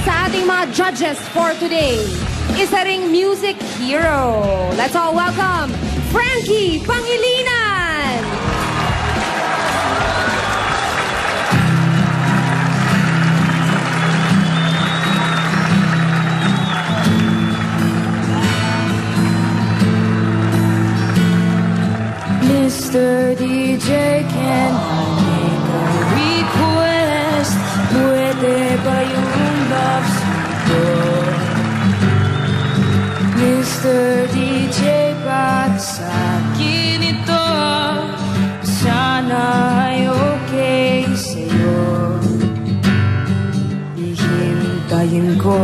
sa ating mga judges for today, isa ring music hero. Let's all welcome Frankie Pangilinan! Mr. DJ, can I make a request? Pwede ba yung love song? Mr. DJ, para sa akin ito, sana ay okay sa'yo. Hihintayin ko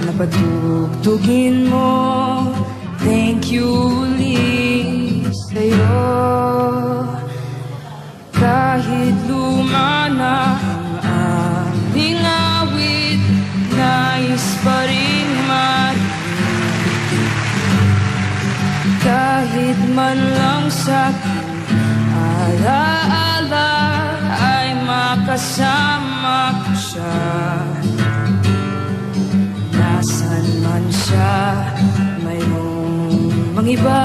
na patugtugin mo. Thank you ulit sa'yo. Kahit luma na ang aming awit, nais pa rin marinig. Kahit man lang sa'kin alaala ay makasama ko siya. Nasaan man siya, mayroong mga iba,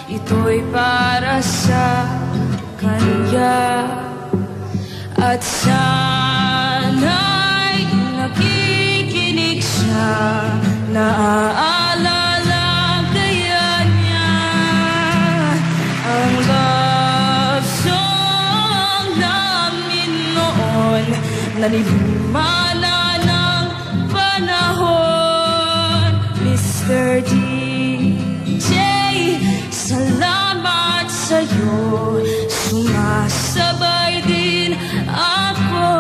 ito'y para sa kanya. At sana'y nakikinig siya, naaalala kaya niya ang love song namin noon, nanilumana ng panahon. Mr. DJ, salamat sa'yo, sumasabay din ako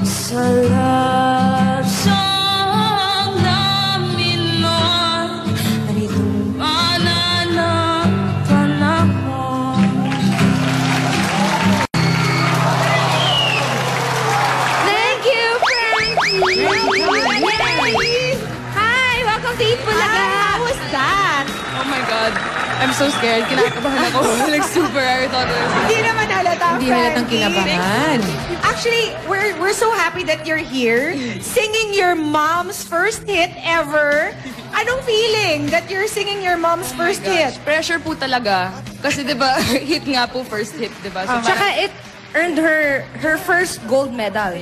sa love song namin noon, nanilumana ng panahon. Thank you, Frankie! Hi! Welcome to Eat Bulaga! How was that? Oh my God. I'm so scared. Kinakabahan ako. Like super, I thought it was... Hindi naman halata, Hindi halatang kinabahan. Actually, we're so happy that you're here, singing your mom's first hit ever. Anong feeling that you're singing your mom's first hit? Pressure po talaga. Kasi diba, hit nga po, first hit, diba? So, Tsaka it earned her first gold medal.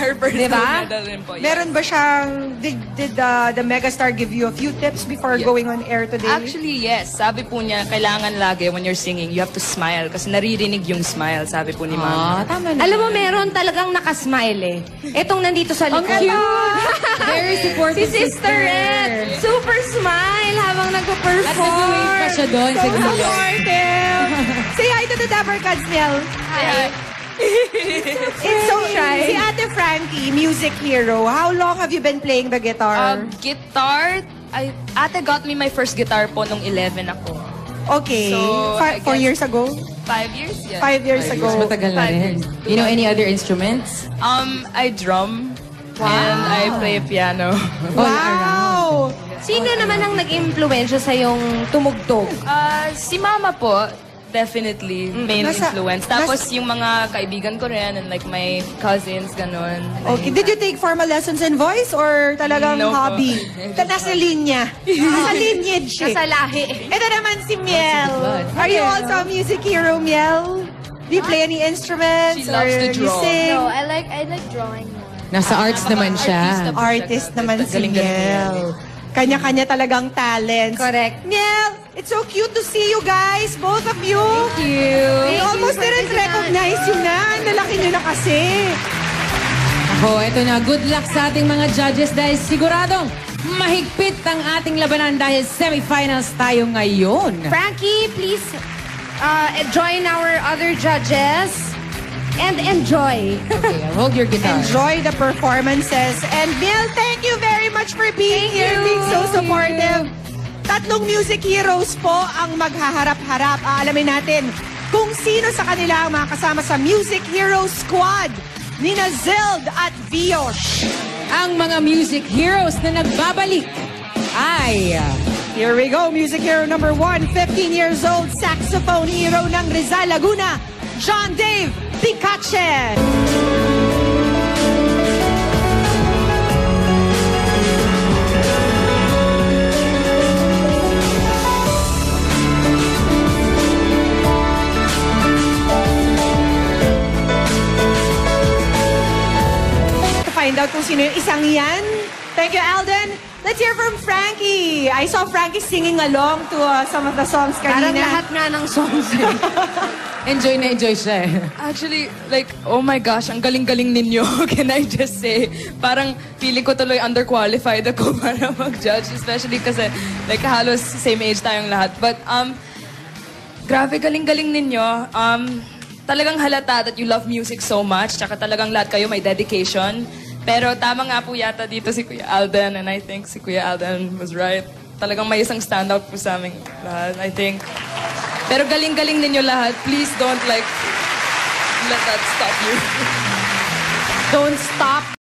her first Diba? medal rin po. Meron ba siyang, did the megastar give you a few tips before going on air today? Actually, yes. Sabi po niya, kailangan lagi when you're singing, you have to smile. Kasi naririnig yung smile, sabi po ni Mama. Tama na. Alam mo, meron talagang nakasmile eh. Etong nandito sa likod. Very supportive Si Sister Red. Super smile habang At nagpa-perform. nag-wave pa siya doon sa gilid. Supportive! Say hi to the Dapper Cats, Nell. Hi. It's so shy. Si Ate Frankie, music hero. How long have you been playing the guitar? Guitar, ate got me my first guitar po nung 11 ako. Okay. So, I 4 guess- years ago? 5 years? Yeah. 5 years ago. Mas matagal na 5 rin. years. You know any other instruments? I drum. And I play piano. Wow! Sino naman ang nag-impluensya sa yung tumugtog? Si Mama po, definitely, main Nasa- influence. Tapos yung mga kaibigan ko rin and like my cousins, ganun. Okay. Did you take formal lessons in voice or talagang No po. hobby? Nasa linya. Nasa lineage siya. Sa lahi. Ito naman si Miel. Are you also a music hero, Miel? Do you play any instruments? She loves to or you draw. sing? No, I like drawing more. Nasa arts naman siya. Artist naman si Galing-galing Miel. Kanya-kanya talagang talents. Correct. Miel, it's so cute to see you guys, both of you. Thank you. We almost didn't recognize you na. Nalaki nyo na kasi. Ako, eto na. Good luck sa ating mga judges dahil siguradong mahigpit ang ating labanan dahil semifinals tayo ngayon. Frankie, please join our other judges and enjoy. Okay, hold your guitar. Enjoy the performances. And Miel, thank you very much for being here, being so supportive. Tatlong music heroes po ang maghaharap-harap. Aalamin natin kung sino sa kanila ang mga kasama sa Music Hero Squad. Nina Zild at Viosh. Ang mga music heroes na nagbabalik ay... Here we go, music hero number 1, 15 years old, saxophone hero ng Rizal, Laguna, John Dave Picache. find out kung sino yung isang yan. Thank you, Alden. Let's hear from Frankie. I saw Frankie singing along to some of the songs kanina. Parang lahat nga ng songs. Enjoy na enjoy siya eh. Actually, like, oh my gosh, ang galing-galing ninyo. Can I just say? Parang feeling ko tuloy underqualified ako para mag-judge. Especially kasi, like, halos same age tayong lahat. But, grabe, galing-galing ninyo. Talagang halata that you love music so much. Tsaka talagang lahat kayo may dedication. Pero tama nga po yata dito si Kuya Alden. And I think si Kuya Alden was right. Talagang may isang standout po sa aming lahat, I think. Pero galing-galing ninyo lahat. Please don't like let that stop you. Don't